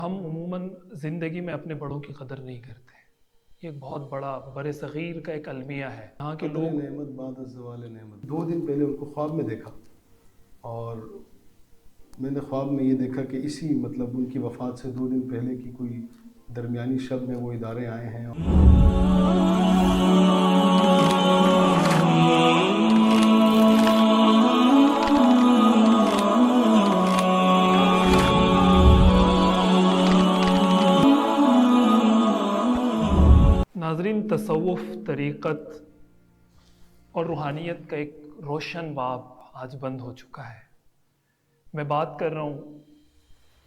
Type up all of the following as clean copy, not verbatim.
हम अमूमन ज़िंदगी में अपने बड़ों की कदर नहीं करते। ये एक बहुत बड़ा बड़े सग़ीर का एक अलमिया है। यहाँ के कदर लोग नेमत बाद ज़वाल नेमत। 2 दिन पहले उनको ख्वाब में देखा और मैंने ख्वाब में ये देखा कि इसी मतलब उनकी वफ़ात से 2 दिन पहले की कोई दरमियानी शब में वो इदारे आए हैं। नाज़रीन, तसव्वुफ़, तरीक़त और रूहानियत का एक रोशन बाब आज बंद हो चुका है। मैं बात कर रहा हूँ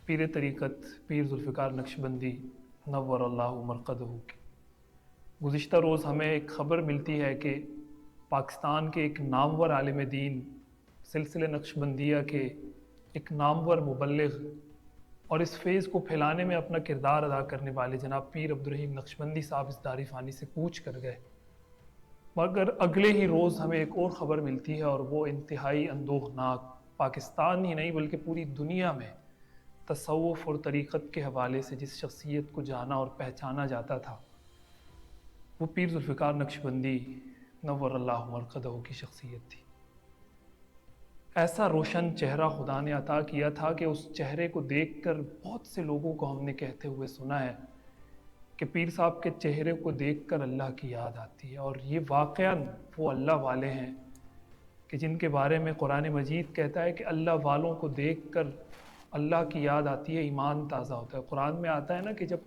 पीर तरीक़त पीर ज़ुल्फ़िकार नक्शबंदी नव्वरल्लाहु मरक़दहू की। गुज़िश्ता रोज़ हमें एक ख़बर मिलती है कि पाकिस्तान के एक नामवर आलिम दीन, सिलसिले नक्शबंदिया के एक नामवर मुबल्लिग़ और इस फेज़ को फैलाने में अपना किरदार अदा करने वाले जनाब पीर अब्दुर्रहीम नक्शबंदी साहब इस दारी फ़ानी से कूच कर गए। मगर अगले ही रोज़ हमें एक और ख़बर मिलती है और वो इंतहाई अंदोखनाक, पाकिस्तान ही नहीं बल्कि पूरी दुनिया में तसव्वुफ़ और तरीक़त के हवाले से जिस शख्सियत को जाना और पहचाना जाता था वो पीर ज़ुल्फ़िकार नक्शबंदी नव्वरल्लाहु मरक़दहू की शख्सियत थी। ऐसा रोशन चेहरा खुदा ने अता किया था कि उस चेहरे को देखकर बहुत से लोगों को हमने कहते हुए सुना है कि पीर साहब के चेहरे को देखकर अल्लाह की याद आती है। और ये वाक़यान वो अल्लाह वाले हैं कि जिनके बारे में कुरान मजीद कहता है कि अल्लाह वालों को देखकर अल्लाह की याद आती है, ईमान ताज़ा होता है। कुरान में आता है ना कि जब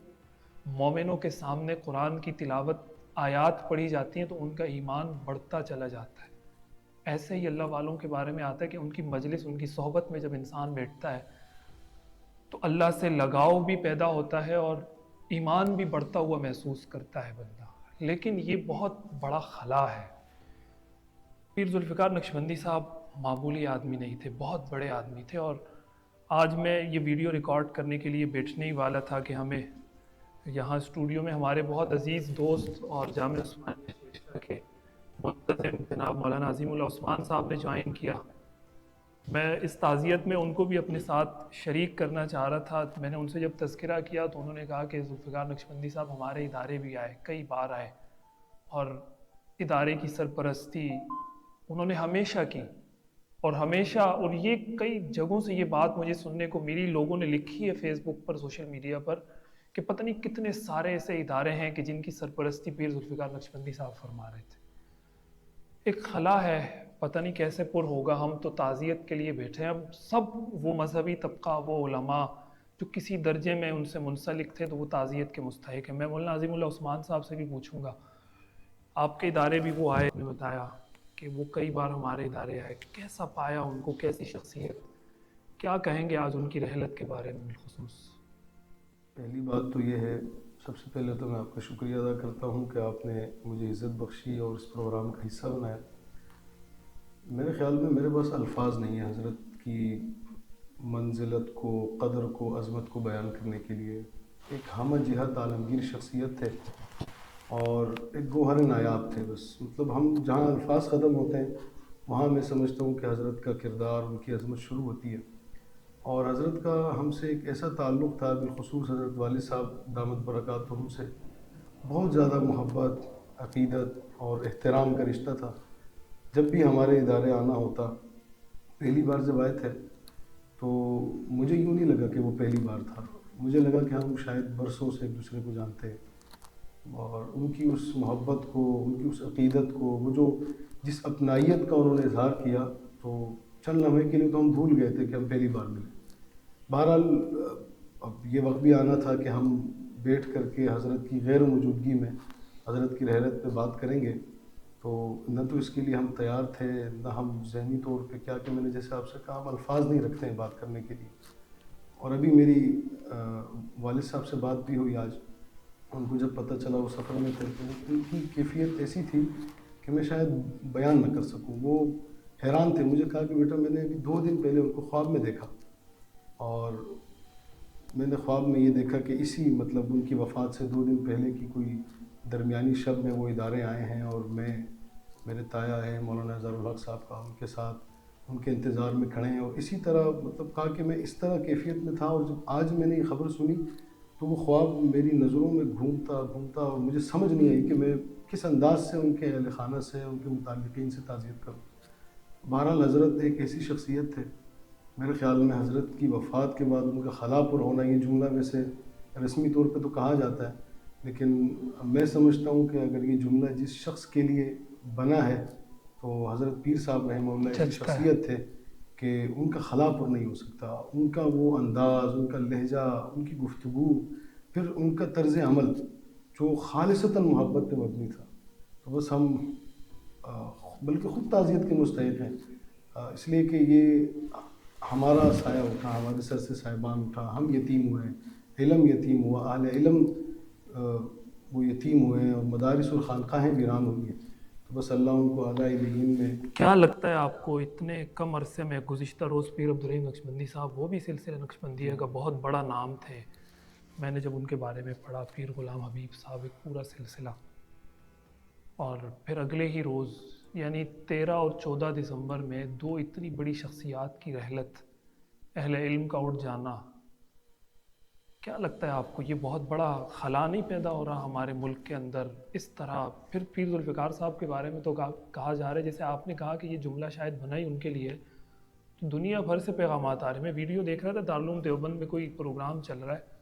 मोमिनों के सामने कुरान की तिलावत आयात पढ़ी जाती हैं तो उनका ईमान बढ़ता चला जाता है। ऐसे ही अल्लाह वालों के बारे में आता है कि उनकी मजलिस, उनकी सोहबत में जब इंसान बैठता है तो अल्लाह से लगाव भी पैदा होता है और ईमान भी बढ़ता हुआ महसूस करता है बंदा। लेकिन ये बहुत बड़ा खला है। पीर ज़ुल्फ़िकार नक्शबंदी साहब मामूली आदमी नहीं थे, बहुत बड़े आदमी थे। और आज मैं ये वीडियो रिकॉर्ड करने के लिए बैठने ही वाला था कि हमें यहाँ स्टूडियो में हमारे बहुत अजीज़ दोस्त और जामिया उस्मानिया के मुंतज़िम जनाब मौलाना अज़ीमुल्लाह उस्मान साहब ने ज्वाइन किया। मैं इस ताज़ियत में उनको भी अपने साथ शरीक करना चाह रहा था। तो मैंने उनसे जब तज़किरा किया तो उन्होंने कहा कि ज़ुल्फ़िकार नक्शबंदी साहब हमारे इदारे भी आए, कई बार आए और इदारे की सरपरस्ती उन्होंने हमेशा की। और ये कई जगहों से ये बात मुझे सुनने को मिली, लोगों ने लिखी है फ़ेसबुक पर, सोशल मीडिया पर, कि पता नहीं कितने सारे ऐसे इदारे हैं कि जिनकी सरपरस्ती पीर ज़ुल्फ़िकार नक्शबंदी साहब फरमा रहे थे। एक खला है, पता नहीं कैसे पुर होगा। हम तो ताज़ियत के लिए बैठे हैं। अब सब वो मजहबी तबका, वो उलमा जो किसी दर्जे में उनसे मुंसलिक थे तो वो ताज़ियत के मुस्तहिक है। मैं मौलाना अज़ीमुल्लाह उस्मान साहब से भी पूछूंगा, आपके इदारे भी वो आए, ने बताया कि वो कई बार हमारे इदारे आए, कैसा पाया उनको, कैसी शख्सियत, क्या कहेंगे आज उनकी रहलत के बारे में बिलखुसूस? पहली बात तो ये है, सबसे पहले तो मैं आपका शुक्रिया अदा करता हूँ कि आपने मुझे इज़्ज़त बख्शी और इस प्रोग्राम का हिस्सा बनाया। मेरे ख़्याल में मेरे पास अल्फाज नहीं है हज़रत की मंजिलत को, क़दर को, अज़मत को बयान करने के लिए। एक हम जिहत आलमगीर शख्सियत थे और एक गोहर नायाब थे। बस मतलब हम जहाँ अल्फाज ख़त्म होते हैं वहाँ मैं समझता हूँ कि हज़रत का किरदार, उनकी अज़मत शुरू होती है। और हज़रत का हमसे एक ऐसा ताल्लुक़ था, बिलख़ुसूस हज़रत वालिद साहब दामत बरकातुहुम से बहुत ज़्यादा मोहब्बत, अक़ीदत और एहतराम का रिश्ता था। जब भी हमारे इदारे आना होता, पहली बार जब आए थे तो मुझे यूँ नहीं लगा कि वो पहली बार था। मुझे लगा कि हम शायद बरसों से एक दूसरे को जानते हैं। और उनकी उस मोहब्बत को, उनकी उस अक़ीदत को, वो जो जिस अपनाइयत का उन्होंने इज़हार किया, तो चंद लम्हे के लिए तो हम भूल गए थे कि हम पहली बार मिले। बहरहाल अब ये वक्त भी आना था कि हम बैठ कर के हज़रत की गैर मौजूदगी में हज़रत की रहलत पे बात करेंगे। तो न तो इसके लिए हम तैयार थे, न हम ज़हनी तौर पे, क्या कि मैंने जैसे आपसे कहा, हम अल्फाज नहीं रखते हैं बात करने के लिए। और अभी मेरी वालिद साहब से बात भी हुई आज। उनको जब पता चला वो सफ़र में थे तो उनकी कैफ़ियत ऐसी थी कि मैं शायद बयान न कर सकूं। वो हैरान थे। मुझे कहा कि बेटा, मैंने अभी 2 दिन पहले उनको ख्वाब में देखा और मैंने ख्वाब में ये देखा कि इसी मतलब उनकी वफ़ात से 2 दिन पहले की कोई दरमियानी शब में वो इदारे आए हैं और मैं, मेरे ताया है मौलाना ज़ारुल हक़ साहब का, उनके साथ ان کے انتظار میں کھڑے ہیں. اور اسی طرح مطلب کہا کہ میں اس طرح کیفیت میں تھا، اور جب آج میں نے یہ خبر سنی تو وہ خواب میری نظروں میں گھومتا گھومتا، اور مجھے سمجھ نہیں آئی کہ میں کس انداز سے ان کے اہل خانہ سے، ان کے متعلقین سے تعزیت کروں. بہرحال حضرت ایک ایسی شخصیت تھے، میرے خیال میں حضرت کی وفات کے بعد ان کا خلا پر ہونا، یہ جملہ ویسے رسمی طور پہ تو کہا جاتا ہے، لیکن میں سمجھتا ہوں کہ اگر یہ جملہ جس شخص کے لیے بنا ہے تو حضرت پیر صاحب رحمہ اللہ ایسی جچتا ہے. شخصیت تھے کہ ان کا خلا پر نہیں ہو سکتا. ان کا وہ انداز، ان کا لہجہ، ان کی گفتگو، پھر ان کا طرز عمل جو خالصتاً محبت پہ مبنی تھا. تو بس ہم بلکہ خود تعزیت کے مستحق ہیں، اس لیے کہ یہ ہمارا سایہ اٹھا، ہمارے سر سے سائبان اٹھا، ہم یتیم ہوئے، علم یتیم ہوا، اہل علم وہ یتیم ہوئے، اور مدارس اور خانقاہیں ویران ہوئی ہیں. تو بس اللہ ان کو اعلیٰ علیین میں. کیا لگتا ہے آپ کو اتنے کم عرصے میں؟ گزشتہ روز پیر عبدالرحیم نقشبندی صاحب، وہ بھی سلسلہ نقشبندیہ کا بہت بڑا نام تھے. میں نے جب ان کے بارے میں پڑھا، پیر غلام حبیب صاحب، ایک پورا سلسلہ، اور پھر اگلے ہی روز یعنی 13 اور 14 دسمبر میں دو اتنی بڑی شخصیات کی رحلت، اہل علم کا اٹھ جانا. کیا لگتا ہے آپ کو یہ بہت بڑا خلا نہیں پیدا ہو رہا ہمارے ملک کے اندر اس طرح؟ پھر پیر ذوالفقار صاحب کے بارے میں تو کہا جا رہا ہے، جیسے آپ نے کہا کہ یہ جملہ شاید بنا ہی ان کے لیے، تو دنیا بھر سے پیغامات آ رہے ہیں. میں ویڈیو دیکھ رہا تھا، دارالعلوم دیوبند میں کوئی پروگرام چل رہا ہے،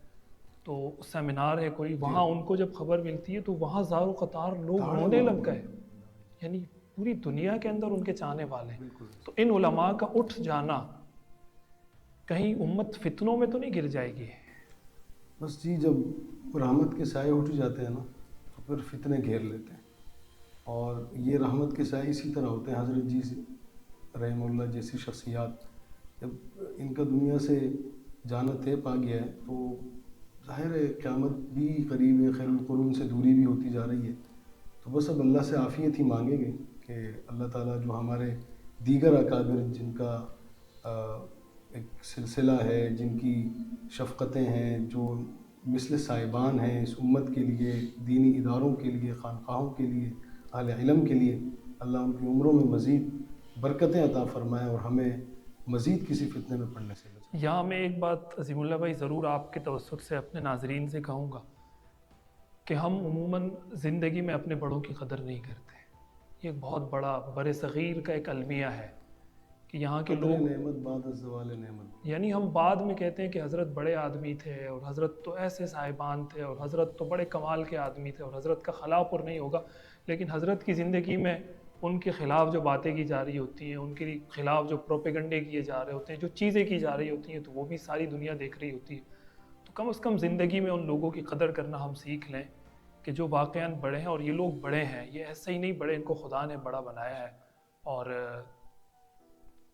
تو سیمینار ہے کوئی، وہاں ان کو جب خبر ملتی ہے تو وہاں زار و قطار لوگ رونے لگ گئے. یعنی پوری دنیا کے اندر ان کے چاہنے والے ہیں. تو ان علماء کا اٹھ جانا، کہیں امت فتنوں میں تو نہیں گر جائے گی؟ بس جی، جب رحمت کے سائے اٹھ جاتے ہیں نا تو پھر فتنے گھیر لیتے ہیں. اور یہ رحمت کے سائے اسی طرح ہوتے ہیں. حضرت جی رحمہ اللہ جیسی شخصیات جب ان کا دنیا سے جانا طے پا گیا ہے تو ظاہر ہے قیامت بھی قریب ہے، خیر القرون سے دوری بھی ہوتی جا رہی ہے. تو بس اب اللہ سے عافیت ہی مانگیں گے کہ اللہ تعالیٰ جو ہمارے دیگر اکابر جن کا ایک سلسلہ ہے، جن کی شفقتیں ہیں، جو مثل صاحبان ہیں اس امت کے لیے، دینی اداروں کے لیے، خانقاہوں کے لیے، اہل علم کے لیے، اللہ ان کی عمروں میں مزید برکتیں عطا فرمائے اور ہمیں مزید کسی فتنے میں پڑنے سے بچائے. یہاں میں ایک بات عظیم اللہ بھائی ضرور آپ کے توسط سے اپنے ناظرین سے کہوں گا کہ ہم عموماً زندگی میں اپنے بڑوں کی قدر نہیں کرتے. یہ ایک بہت بڑا بر صغیر کا ایک المیہ ہے کہ یہاں کے قدر لوگ، نعمت بعد از زوال نعمت. یعنی ہم بعد میں کہتے ہیں کہ حضرت بڑے آدمی تھے، اور حضرت تو ایسے صاحبان تھے، اور حضرت تو بڑے کمال کے آدمی تھے، اور حضرت کا خلا پر نہیں ہوگا. لیکن حضرت کی زندگی میں ان کے خلاف جو باتیں کی جا رہی ہوتی ہیں، ان کے خلاف جو پروپیگنڈے کیے جا رہے ہوتے ہیں، جو چیزیں کی جا رہی ہوتی ہیں، تو وہ بھی ساری دنیا دیکھ رہی ہوتی ہے. تو کم از کم زندگی میں ان لوگوں کی قدر کرنا ہم سیکھ لیں کہ جو واقعاً بڑے ہیں. اور یہ لوگ بڑے ہیں، یہ ایسے ہی نہیں بڑے، ان کو خدا نے بڑا بنایا ہے، اور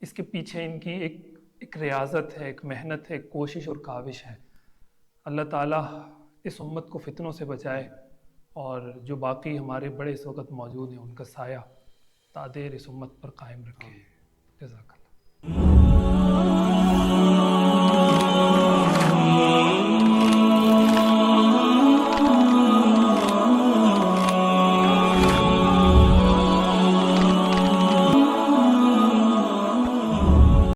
اس کے پیچھے ان کی ایک ریاضت ہے، ایک محنت ہے، ایک کوشش اور کاوش ہے. اللہ تعالیٰ اس امت کو فتنوں سے بچائے، اور جو باقی ہمارے بڑے اس وقت موجود ہیں ان کا سایہ تا دیر اس امت پر قائم رکھے. جزاک اللہ.